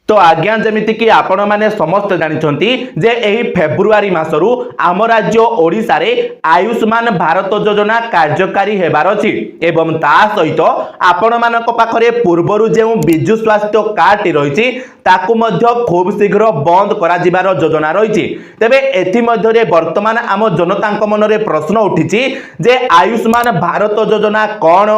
तो आज्ञा जमिति कि आपण माने समस्त जानिछंती जे एही फेब्रुआरी मासरू आम राज्य ओडिसा रे आयुष्मान भारत योजना कार्यकारी हेबार अछि एवं ता सहित आपण मानक पाखरे पूर्वरु जे बिजु स्वास्थ्य कार्ड रहिछि ताकू मध्य खूब शीघ्र बंद करा जिबार योजना रहिछि। तेबे एथि मध्य रे वर्तमान आम जनतांक मनरे प्रश्न उठिछि जे आयुष्मान भारत योजना कोन,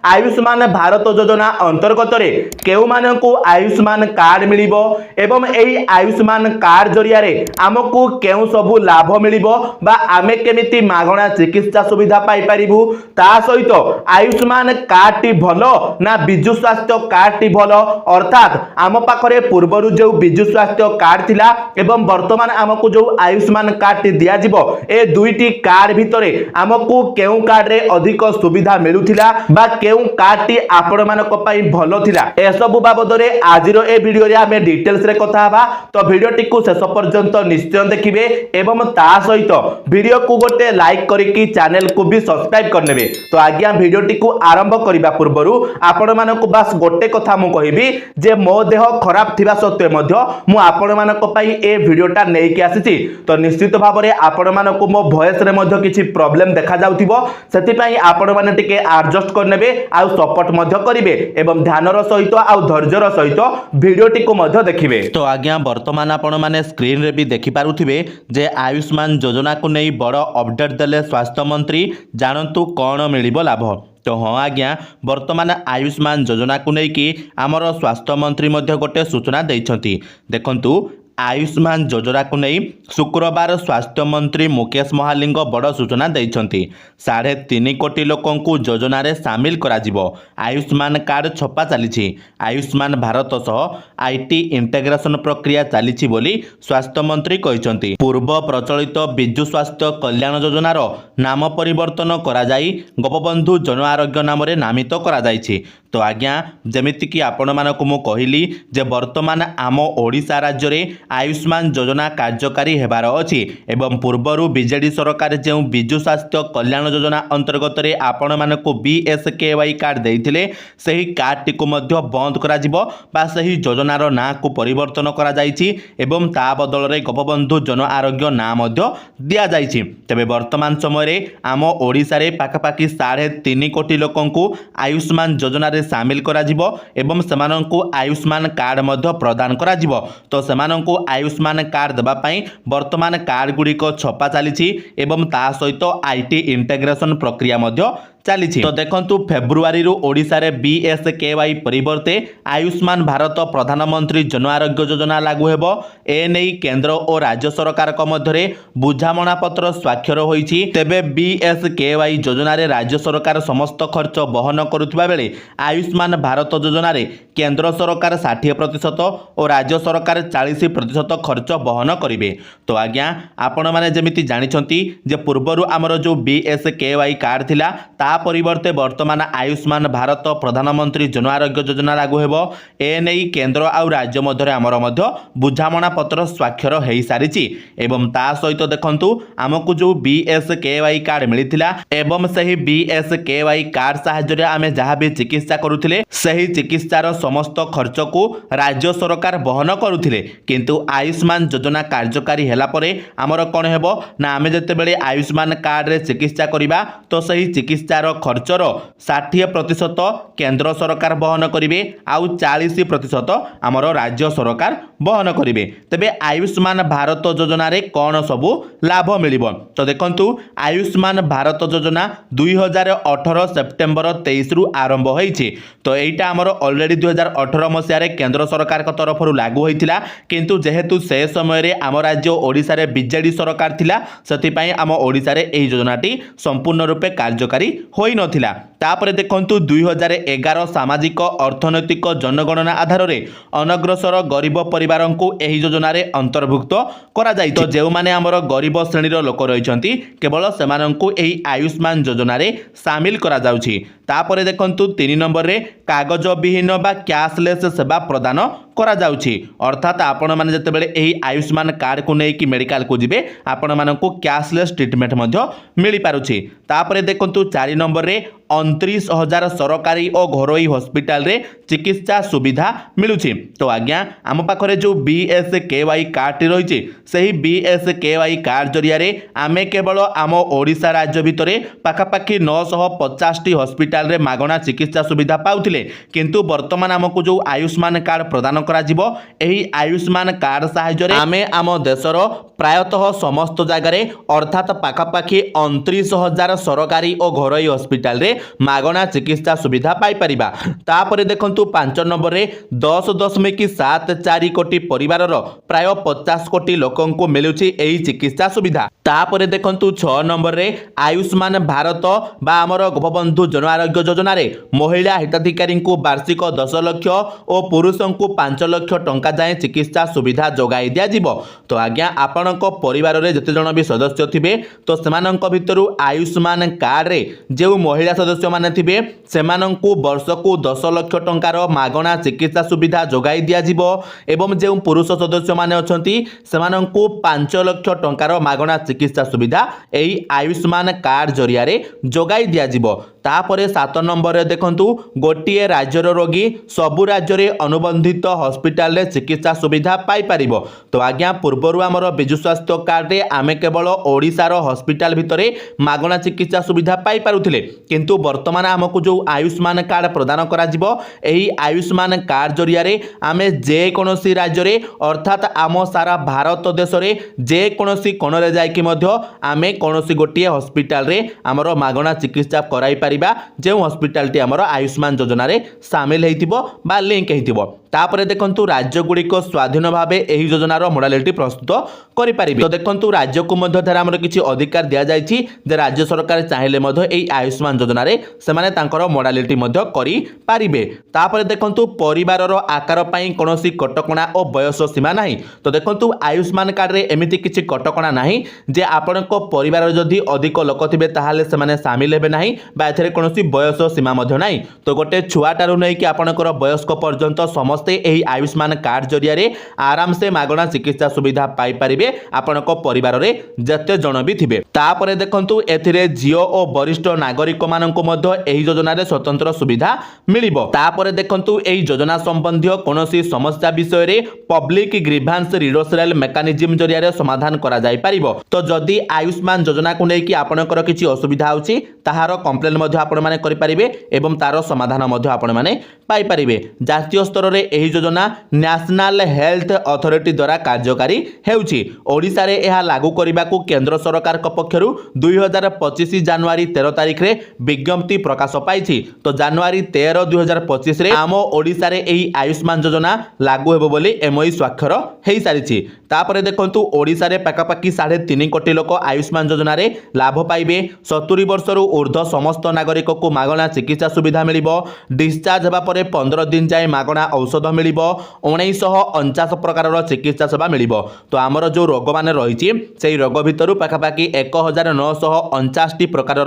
आयुष्मान भारत योजना अंतर्गत रे केउ मानकू आयुष्मान कार्ड मिलिबो एवं एही आयुष्मान कार्ड जरिया रे आमको केउ सबु लाभ मिलिबो बा आमे केमिति मागणा चिकित्सा सुविधा पाई परिबु, ता सहित आयुष्मान कार्ड टी भलो ना बिजु स्वास्थ्य कार्ड टी भलो, अर्थात आम पाखरे पूर्वरु जो बिजु स्वास्थ्य कार्ड थिला एवं वर्तमान आमको जो आयुष्मान कार्ड टी दिया जिवो ए दुईटी कार्ड भितरे आमको केउ कार्ड रे अधिक सुविधा मिलुथिला बा केउ कार्ड टी आपण मानक पई भलो थिला, ए सब बाबद रे आजिरो ए वीडियो रे आमे डिटेल्स रे कथा हबा। तो वीडियो टी को शेष पर्यंत निश्चय देखिबे एवं ता सहित वीडियो को गोटे लाइक करिकि चैनल को भी सब्सक्राइब करनेबे। तो आज्ञा वीडियो टी को आरंभ करिबा पूर्वरु आपण मानक बास गोटे कथा मु कहिबी जे मो देह खराब थिबा सत्वे मध्य मु आपण मानक पई ए वीडियोटा नै कि आसीछि। तो निश्चित भाव रे आपण मानक मो वॉइस रे मध्य किछि प्रॉब्लम देखा जाउथिबो, सेति पई आपण माने टिके एडजस्ट करनेबे आ सपोर्ट मध्य करिवे एवं ध्यानर सहित आ धैर्यर सहित वीडियो टी को मध्य देखिबे। तो आज्ञा वर्तमान आपण माने स्क्रीन रे भी देखि पारुथिबे जे आयुष्मान योजना को नै बड़ अपडेट देले स्वास्थ्य मंत्री, जानंतु कोन मिलिबो लाभ। तो हाँ आज्ञा वर्तमान आयुष्मान योजना को लेकिन आमर स्वास्थ्य मंत्री मध्य गोटे सूचना देइछंती। देखंतु आयुष्मान योजना को नहीं शुक्रवार स्वास्थ्य मंत्री मुकेश महालिंग बड़ सूचना देइछंती। 3.5 कोटी लोकों को योजना रे शामिल करा जिवो। आयुष्मान कार्ड छपा चली, आयुष्मान भारत सह आईटी इंटेग्रेशन प्रक्रिया चली बोली स्वास्थ्य मंत्री कहिसंती। पूर्व प्रचलित बिजु स्वास्थ्य कल्याण योजनार नाम परिवर्तन करा जाई गोपबंधु जन आरोग्य नाम रे नामित करा जाइछि। तो आज्ञा जेमिति कि आपण मानकु मु कहिली जे वर्तमान आम ओडिशा राज्य रे आयुष्मान योजना कार्यकारी हेबार अछि एवं पूर्वरु बीजेडी सरकार जे बिजु स्वास्थ्य कल्याण योजना अंतर्गत रे आपण मानकु बीएसकेवाई कार्ड देइथिले सही कार्ड टी को मध्य बंद करा जिवो बा सही योजनार ना को परिवर्तन करा जाइछि एवं ता बदल रे गोपबंधु जन आरोग्य ना मध्य दिया जाइछि। तबे वर्तमान समय रे आम ओडिशा रे पाखापाखि 3.5 कोटी लोकों को आयुष्मान योजना रे शामिल करा जिवो एवं सेमानंकु आयुष्मान कार्ड मध्य प्रदान करा जिवो। तो सेमानंकु आयुष्मान कार्ड देबा पई वर्तमान कार्ड गुडी को छपा चली एवं ता सहित आईटी इंटेग्रेशन प्रक्रिया मध्य चली। तो देखंतु फेब्रुआरी रु ओडिशा रे बीएसकेवाई परिवर्ते आयुष्मान भारत प्रधानमंत्री जन आरोग्य योजना लागू हेबो। ए नै केंद्र और राज्य सरकार को मध्यरे बुझामणा पत्र स्वाक्षर होईछि। तेबे बीएसकेवाई योजना रे राज्य सरकार समस्त खर्च बहन करुथिबा बेले आयुष्मान भारत योजना रे केंद्र सरकार 60% और राज्य सरकार 40% खर्च बहन करिवे। तो आज्ञा आपण माने जेमिति जानिछंती जे पूर्वरु हमर जो बीएसकेवाई कार्ड थिला ता परिवर्ते वर्तमान आयुष्मान भारत प्रधानमंत्री जन आरोग्य योजना लागू हेबो। ए नै केंद्र आउ राज्य मध्य आमर मध्य बुझामणा पत्र स्वाक्षर हेई सारिछि एवं ता सहित देखंतु हमकु जो बीएसकेवाई कार्ड मिलिथिला एवं सही बीएसकेवाई कार्ड सहायता रे आमे जहा भी चिकित्सा करूथिले सही चिकित्सार समस्त खर्च को राज्य सरकार बहन करूथिले, किंतु आयुष्मान योजना कार्यकारी हेला परे आमर कोन हेबो ना आमे जते बेले आयुष्मान कार्ड रे चिकित्सा करिबा तो सही चिकित्सार खर्चर 60% केंद्र सरकार बहन करिवे आउ 40% आमर राज्य सरकार बहन करिवे। तबे आयुष्मान भारत योजना रे कोन सबु लाभ मिलिबो। तो देखंतु आयुष्मान भारत योजना 2018 सेप्टेम्बर 23 रु आरंभ होईछि। तो एटा आमर ऑलरेडी 2018 मसिया रे केंद्र सरकार को तरफ रु लागू होइतिला, किंतु जेहेतु से समय रे आम राज्य ओडिसा रे बीजेडी सरकार थिला सति पई आम ओडिसा रे एही योजनाटी संपूर्ण रूपे कार्यकारी होई नथिला। तापरे देखंतु 2011 सामाजिक अर्थनैतिक जनगणना आधार रे अनग्रसर गरीब परिवारों को एही योजना रे अंतर्भुक्त करा जाय। तो जेउ माने हमर गरीब श्रेणी रो लोक रहिसंती केवल सेमानंकु एही आयुष्मान योजना रे शामिल करा जाउछि। तापरे देखंतु 3 नंबर रे कागज विहीन बा कैशलेस सेवा प्रदान करा जाउछि, अर्थात आपण माने जते बेले एही आयुष्मान कार्ड को नै कि मेडिकल को जिवे आपण मानकु कैशलेस ट्रीटमेंट मध्य मिली पारुछि। तापरे देखंतु 4 नंबर रे 29,000 सरकारी और घरोई हॉस्पिटल रे चिकित्सा सुविधा मिलुछि। तो आज्ञा आम पाखरे जो BSKY कार्ड रही से BSKY कार्ड जरिया आमे केवल आम ओडिशा राज्य भितर पाखापाखि 950 हॉस्पिटल रे मागणा चिकित्सा सुविधा पाउथिले, किंतु वर्तमान आमको जो आयुष्मान कार्ड प्रदान करा जिवो एही आयुष्मान कार्ड सहायता रे आमे आम देशर प्रायतः समस्त जगार अर्थात पाखापाखि 29,000 सरकारी और घरोई हॉस्पिटल रे मागणा चिकित्सा सुविधा पाई परिबा। तापरे देखंतु 5 नंबर रे 10.74 कोटी परिवारर प्राय 50 कोटी लोकन को मिलुछि एही चिकित्सा सुविधा। तापरे देखंतु 6 नंबर रे आयुष्मान भारत बा आमर गोपबंधु जन आरोग्य योजना रे महिला हिताधिकारी को वार्षिक 10 लाख और पुरुषों को 5 लाख टंका जाए चिकित्सा सुविधा जोगाई दिया जिवो। तो आज्ञा आपणको परिवार रे जते जण भी सदस्य थिबे तो सेमानंक भितरु आयुष्मान कार्ड रे जो महिला सदस्य माने थिबे सेमानंकु वर्षकु 10 लाख टंकार मागणा चिकित्सा सुविधा जोगाई दिया जिवो एवं जो पुरुष सदस्य माने अछंती सेमानंकु 5 लाख टंकार मागणा चिकित्सा सुविधा एही आयुष्मान कार्ड जरिया रे जोगाई दिया जिवो। तापरे 7 नंबर रे देखंतु गोटिए राज्यर रोगी सबु राज्य रे अनुबंधित हॉस्पिटल रे चिकित्सा सुविधा पाई परिबो। तो आज्ञा पूर्वरु हमर बिजु स्वास्थ्य कार्ड रे आमे केवल ओडिसा रो हॉस्पिटल भितरे मागणा चिकित्सा सुविधा पाई पारुथिले, किंतु वर्तमान हमकु जो आयुष्मान कार्ड प्रदान करा जिवो एही आयुष्मान कार्ड जरिया रे आमे जे कोनोसी राज्य रे अर्थात आम सारा भारत देश रे जे कोनोसी कोन रे जाय कि मध्य आमे कोनोसी गोटिए हॉस्पिटल रे हमर मागणा चिकित्सा कराई परिबा जे हॉस्पिटल टी हमर आयुष्मान योजना रे शामिल हेतिबो बा लिंक हेतिबो। तापरे देखंतु राज्य गुड़िक स्वाधीन भावे एही योजनार मॉडलिटी प्रस्तुत करि परिबे। तो देखंतु राज्य को मध्य धारा हमर किछि अधिकार दिया जायछि जे राज्य सरकार चाहिले मध्य एही आयुष्मान योजना रे सेमाने तांकर मॉडलिटी मध्य करि परिबे। तापरे देखंतु परिवारर आकार पई कोनोसी कटकणा और बयस सीमा नाही। तो देखंतु आयुष्मान कार्ड रे एमिति किछि कटकणा नाही जे आपनको परिवार जदि अधिक लोक थिबे ताहाले सेमाने शामिल हेबे नाही बा एथरे कोनोसी बयस सीमा मध्य नाही। तो गोटे छुआटारू नै कि आपनकर वयस्क पर्यंत समस्त एही आयुष्मान कार्ड जरिया रे आराम से मागणा चिकित्सा सुविधा पाई परिबे आपनको परिवार रे जते जण भी थिबे। तापरे देखंतु एथिरे जियो और वरिष्ठ नागरिक माननको मध्य एही योजना रे स्वतंत्र सुविधा मिलिबो। तापरे देखंतु एही योजना संबंधी कोनोसी समस्या विषय रे पब्लिक ग्रीवांस रिडोसरल मेकानिज्म जरिया रे समाधान करा जाय परिबो। तो जदि आयुष्मान योजना को नै कि आपनकर किछि असुविधा होछि ताहार कंप्लेन मध्य आपण माने करि परिबे एवं तार समाधान मध्य आपण माने पाई परिबे। जातीय स्तर रे एही योजना नेशनल हेल्थ अथॉरिटी द्वारा कार्यकारी हेउछि। ओडिसा रे एहा लागू करिबा को केंद्र सरकार को पक्षरु 2025 जनवरी 13 तारिख रे विज्ञप्ति प्रकाश पाइछि। तो जनवरी 13 2025 रे आम ओडिसा रे एही आयुष्मान योजना लागू हेबो बोली एमओई स्वाक्षर हेई सारिछि। तापरे देखंतु ओडिसा रे पाखापाखि 3.5 कोटी लोक आयुष्मान योजना रे लाभ पाइबे। 70 वर्षरु ऊर्ध्व समस्त नागरिक को मागणा चिकित्सा सुविधा मिलिबो। डिस्चार्ज हेबा परे 15 दिन जाए मागणा औषध मिलिबो। 1949 प्रकार चिकित्सा सेवा मिलिबो। तो आमर जो रोग माने रहिछि सेही रोग भितरु पाखापाखि 1949 प्रकार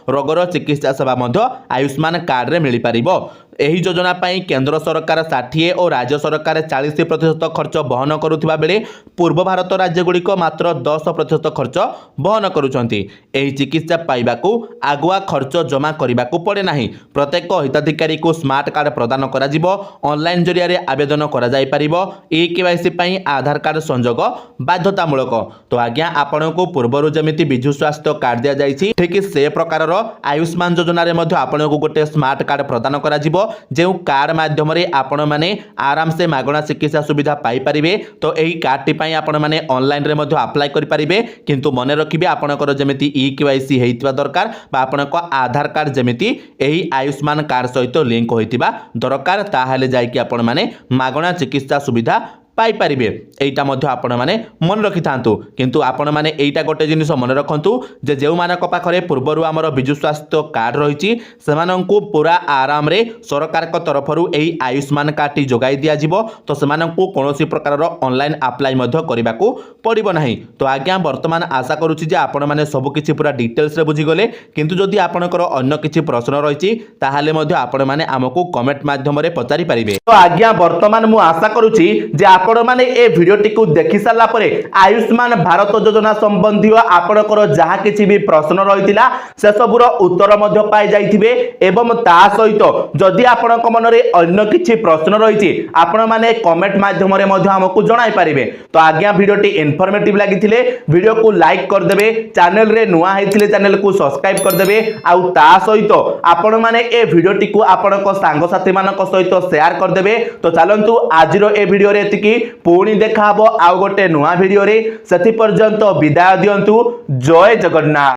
रोगर चिकित्सा सेवा मध्य आयुष्मान कार्ड रे मिलि परिबो। एही योजना पाई केंद्र सरकार 60 और राज्य सरकार 40% खर्च बहन करुथिबा बेले पूर्व भारत राज्य गुड़िक मात्र 10% खर्च बहन करुछंती। एही चिकित्सा पाइबाकू आगुआ खर्च जमा करिबाकू पड़े नाही। प्रत्येक हिताधिकारी को स्मार्ट कार्ड प्रदान करा जिवो। ऑनलाइन जरिया रे आवेदन करा जाय परिबो। केवाईसी पाई आधार कार्ड संजोग बाध्यतामूलक। तो आज्ञा आपनको पूर्वरु जेमिति बिजु स्वास्थ्य कार्ड दिया जायछि ठीक से प्रकार आयुष्मान योजना रे मध्य आपनको गोटे स्मार्ट कार्ड प्रदान करा जिवो जो कार्ड माध्यम रे आपण माने आराम से मागणा चिकित्सा सुविधा पाई परिबे। तो एही कार्ड टी पई आपण माने ऑनलाइन रे मध्य अप्लाई करि परिबे, किंतु मने रखिबे आपणकर जेमिति केवाईसी हेइतिबा दरकार बा आपणको आधार कार्ड जेमिति एही आयुष्मान कार्ड सहित लिंक होइतिबा दरकार। ताहाले जाय कि आपण माने मागणा चिकित्सा सुविधा पाई परिबे। एटा मध्य आपण माने मन रखि थांतु, किंतु आपण माने एटा गोटे जिनिस मन रखंतु जे जेउ मानक पाखरे पूर्वरु हमर बिजु स्वास्थ्य कार्ड रहिछि सेमानंकु पूरा आराम रे सरकार को तरफरु एही आयुष्मान कार्ड टी जोगाई दिया जिवो। तो सेमानंकु कोनोसी प्रकार ऑनलाइन अप्लाई मध्य करिबाकू पड़िबो नाही। तो आज्ञा वर्तमान आशा करूछि जे आपण माने सब किछि पूरा डिटेल्स रे बुझि गले, किंतु जदि आपणकर अन्य किछि प्रश्न रहिछि ताहाले मध्य आपण माने हमकु कमेंट माध्यम रे पचारि परिबे। तो आज्ञा वर्तमान मु आशा करूछि जे आपण माने ए भिडियोटी को देखि सारा परे आयुष्मान भारत योजना संबंधी आपणकर जहाँ किसी भी प्रश्न रही से सबूर उत्तर मध्य पाई जाइथिबे एवं ता सहित जदि आपणक मन रे अन्य किछि प्रश्न रही आपण माने कमेंट माध्यम रे मध्य हमकु जणाई पारिबे। तो आज्ञा भिडियोटी इन्फॉर्मेटिव लागिथिले वीडियो को लाइक कर देबे, चैनल रे नुआ हेथिले चैनल को सब्सक्राइब कर देबे आउ ता सहित आपण माने ए भिडियोटी को आपणक सांग साथी मानक सहित शेयर कर देबे। तो चलंतु आजिरो ए भिडियो रे एतिकी, पुणी देखा हबो आउ गोटे नुआ भिडियो रे। सेति पर्यंत विदाय दियंतु। जय जगन्नाथ।